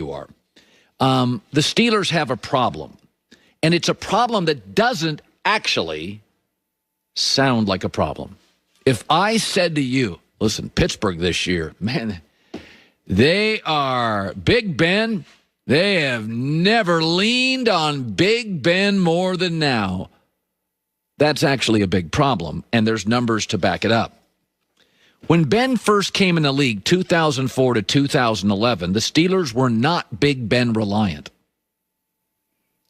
you are. The Steelers have a problem, and it's a problem that doesn't actually sound like a problem. If I said to you, listen, Pittsburgh this year, man, they are Big Ben. They have never leaned on Big Ben more than now. That's actually a big problem, and there's numbers to back it up. When Ben first came in the league, 2004 to 2011, the Steelers were not Big Ben reliant.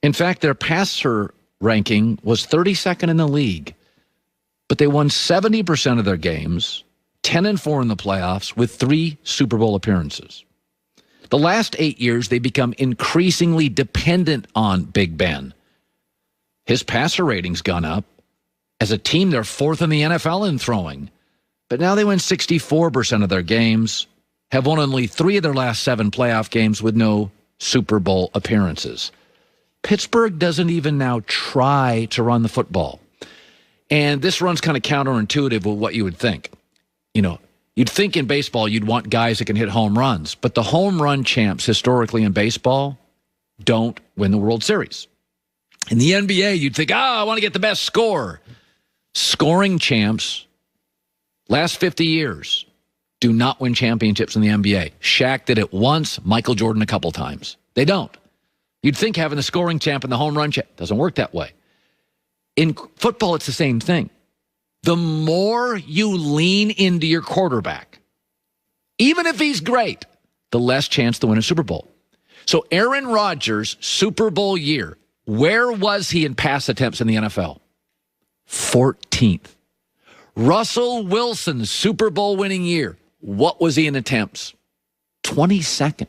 In fact, their passer ranking was 32nd in the league, but they won 70% of their games, 10-4 in the playoffs, with 3 Super Bowl appearances. The last 8 years, they become increasingly dependent on Big Ben. His passer rating's gone up. As a team, they're 4th in the NFL in throwing. But now they win 64% of their games, have won only 3 of their last 7 playoff games with no Super Bowl appearances. Pittsburgh doesn't even now try to run the football. And this runs kind of counterintuitive with what you would think. You know, you'd think in baseball you'd want guys that can hit home runs, but the home run champs historically in baseball don't win the World Series. In the NBA, you'd think, I want to get the best score. Scoring champs, last 50 years, do not win championships in the NBA. Shaq did it once, Michael Jordan a couple times. They don't. You'd think having the scoring champ and the home run champ doesn't work that way. In football, it's the same thing. The more you lean into your quarterback, even if he's great, the less chance to win a Super Bowl. So Aaron Rodgers' Super Bowl year, where was he in pass attempts in the NFL? 14th. Russell Wilson's Super Bowl winning year, what was he in attempts? 22nd.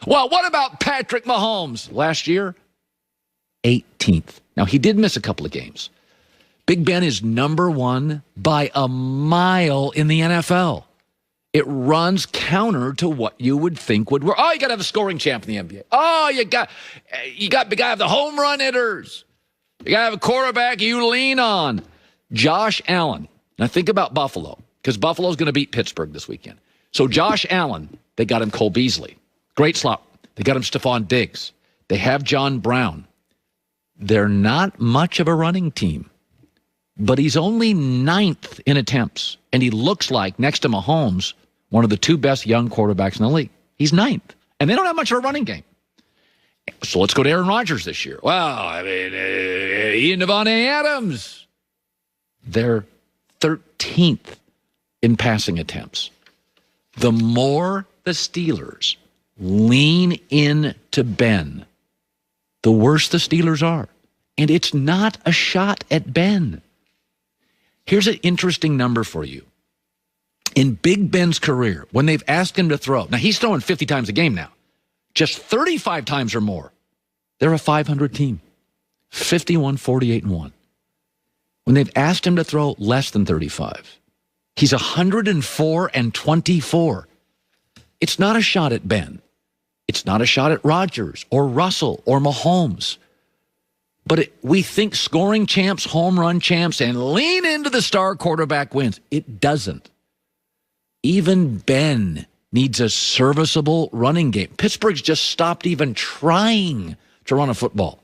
Well, what about Patrick Mahomes last year? 18th. Now, he did miss a couple of games. Big Ben is number 1 by a mile in the NFL. It runs counter to what you would think would work. Oh, you got to have a scoring champ in the NBA. Oh, you got to have the home run hitters. You got to have a quarterback you lean on. Josh Allen. Now think about Buffalo, because Buffalo's going to beat Pittsburgh this weekend. So Josh Allen, they got him Cole Beasley. Great slot. They got him Stephon Diggs. They have John Brown. They're not much of a running team, but he's only 9th in attempts, and he looks like, next to Mahomes, one of the 2 best young quarterbacks in the league. He's 9th, and they don't have much of a running game. So let's go to Aaron Rodgers this year. Well, I mean, he and Devontae Adams, they're 13th in passing attempts. The more the Steelers lean into Ben, the worse the Steelers are. And it's not a shot at Ben. Here's an interesting number for you. In Big Ben's career, when they've asked him to throw, now he's throwing 50 times a game now, just 35 times or more, they're a 500 team. 51, 48, and 1. When they've asked him to throw less than 35, he's 104 and 24. It's not a shot at Ben. It's not a shot at Rodgers or Russell or Mahomes. But we think scoring champs, home run champs, and lean into the star quarterback wins. It doesn't. Even Ben needs a serviceable running game. Pittsburgh's just stopped even trying to run a football.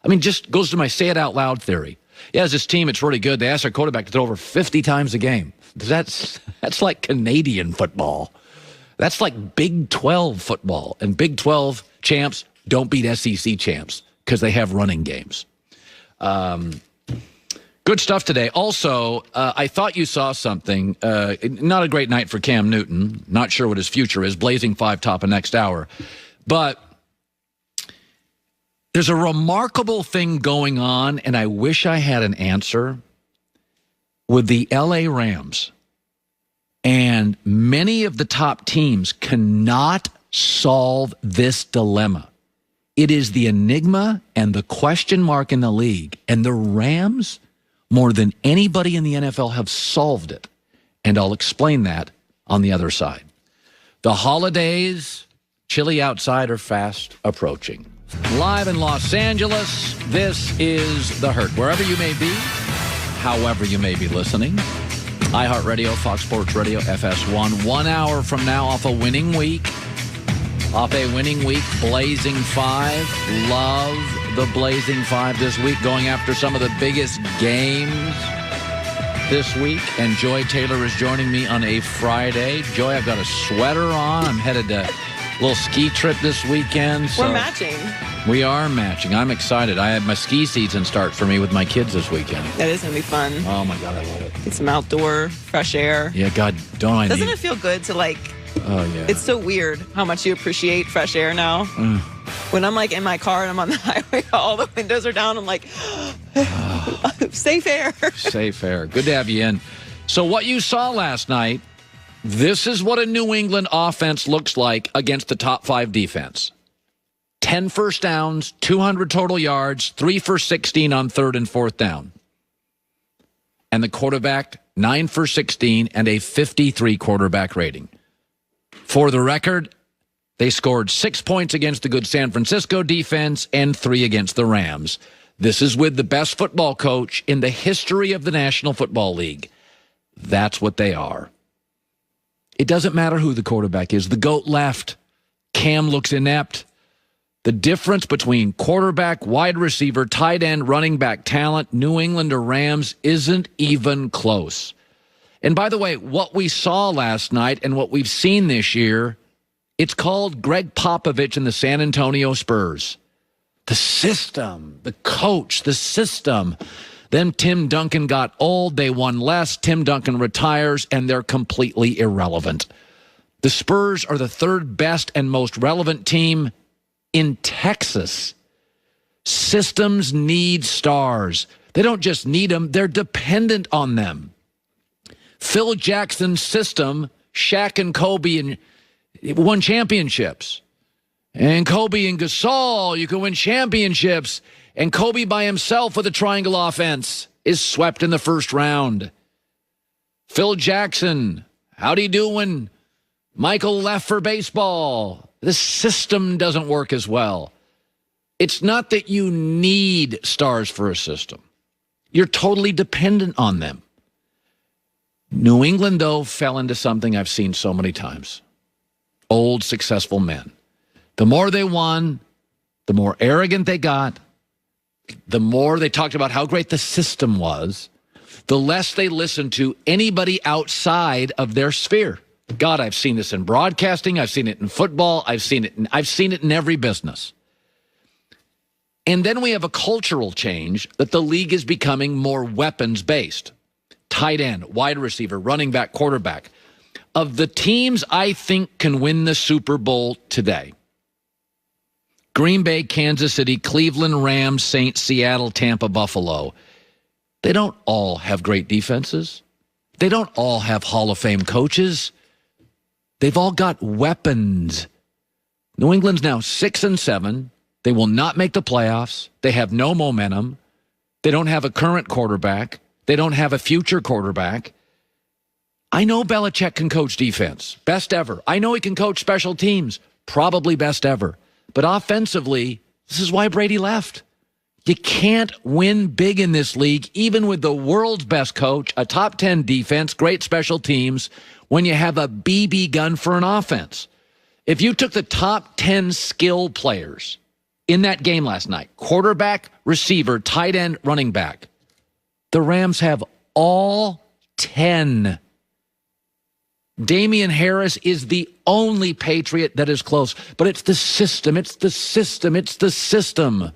I mean, just goes to my say it out loud theory. Yeah, as this team, it's really good. They ask their quarterback to throw over 50 times a game. That's like Canadian football. That's like Big 12 football. And Big 12 champs don't beat SEC champs because they have running games. Good stuff today. Also, I thought you saw something. Not a great night for Cam Newton. Not sure what his future is. Blazing 5 top of next hour. But there's a remarkable thing going on, and I wish I had an answer, with the LA Rams. And many of the top teams cannot solve this dilemma. It is the enigma and the question mark in the league. And the Rams, more than anybody in the NFL, have solved it. And I'll explain that on the other side. The holidays, chilly outside, are fast approaching. Live in Los Angeles, this is The Herd. Wherever you may be, however you may be listening, iHeartRadio, Fox Sports Radio, FS1. 1 hour from now, off a winning week, Off a winning week, Blazing 5. Love the Blazing 5 this week, going after some of the biggest games this week. And Joy Taylor is joining me on a Friday. Joy, I've got a sweater on. I'm headed to a little ski trip this weekend. So we're matching. We are matching. I'm excited. I have my ski season start for me with my kids this weekend. That is going to be fun. Oh, my God, I love it. Get some outdoor, fresh air. Yeah, God, don't I Doesn't need... it feel good to, like... Oh, yeah. It's so weird how much you appreciate fresh air now. When I'm, like, in my car and I'm on the highway, all the windows are down, I'm like, safe air. Safe air. Good to have you in. So what you saw last night, this is what a New England offense looks like against the top 5 defense. 10 first downs, 200 total yards, 3 for 16 on 3rd and 4th down. And the quarterback, 9 for 16 and a 53 quarterback rating. For the record, they scored 6 points against the good San Francisco defense and 3 against the Rams. This is with the best football coach in the history of the National Football League. That's what they are. It doesn't matter who the quarterback is. The GOAT left. Cam looks inept. The difference between quarterback, wide receiver, tight end, running back talent, New England or Rams, isn't even close. And by the way, what we saw last night and what we've seen this year, it's called Greg Popovich and the San Antonio Spurs. The system, the coach, the system. Then Tim Duncan got old. They won less. Tim Duncan retires, and they're completely irrelevant. The Spurs are the 3rd best and most relevant team in Texas. Systems need stars. They don't just need them. They're dependent on them. Phil Jackson's system, Shaq and Kobe won championships. And Kobe and Gasol, you can win championships. And Kobe by himself with a triangle offense is swept in the first round. Phil Jackson, how'd he do when Michael left for baseball? The system doesn't work as well. It's not that you need stars for a system. You're totally dependent on them. New England, though, fell into something I've seen so many times. Old, successful men. The more they won, the more arrogant they got, the more they talked about how great the system was, the less they listened to anybody outside of their sphere. God, I've seen this in broadcasting. I've seen it in football. I've seen it in every business. And then we have a cultural change that the league is becoming more weapons-based. Tight end, wide receiver, running back, quarterback. Of the teams I think can win the Super Bowl today, Green Bay, Kansas City, Cleveland, Rams, Saints, Seattle, Tampa, Buffalo. They don't all have great defenses. They don't all have Hall of Fame coaches. They've all got weapons. New England's now 6-7. They will not make the playoffs. They have no momentum. They don't have a current quarterback. They don't have a future quarterback. I know Belichick can coach defense, best ever. I know he can coach special teams, probably best ever. But offensively, this is why Brady left. You can't win big in this league, even with the world's best coach, a top 10 defense, great special teams, when you have a BB gun for an offense. If you took the top 10 skill players in that game last night, quarterback, receiver, tight end, running back, the Rams have all 10. Damian Harris is the only Patriot that is close. But it's the system. It's the system. It's the system.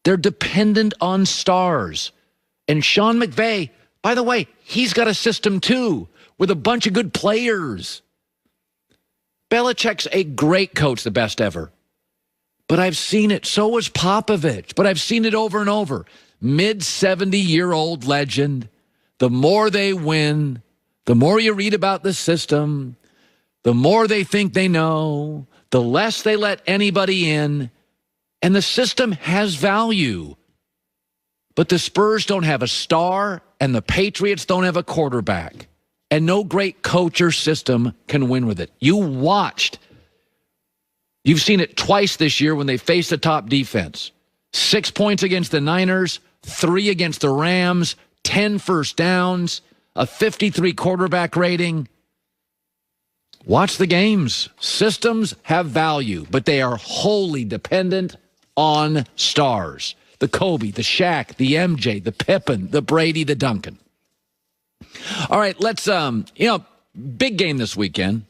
They're dependent on stars. And Sean McVay, by the way, he's got a system too with a bunch of good players. Belichick's a great coach, the best ever. But I've seen it. So was Popovich. But I've seen it over and over. Mid-70-year-old legend. The more they win, the more you read about the system, the more they think they know, the less they let anybody in, and the system has value. But the Spurs don't have a star, and the Patriots don't have a quarterback, and no great coach or system can win with it. You've seen it twice this year when they faced the top defense. 6 points against the Niners, 3 against the Rams, 10 first downs, a 53 quarterback rating. Watch the games. Systems have value, but they are wholly dependent on stars. The Kobe, the Shaq, the MJ, the Pippen, the Brady, the Duncan. All right, let's, big game this weekend.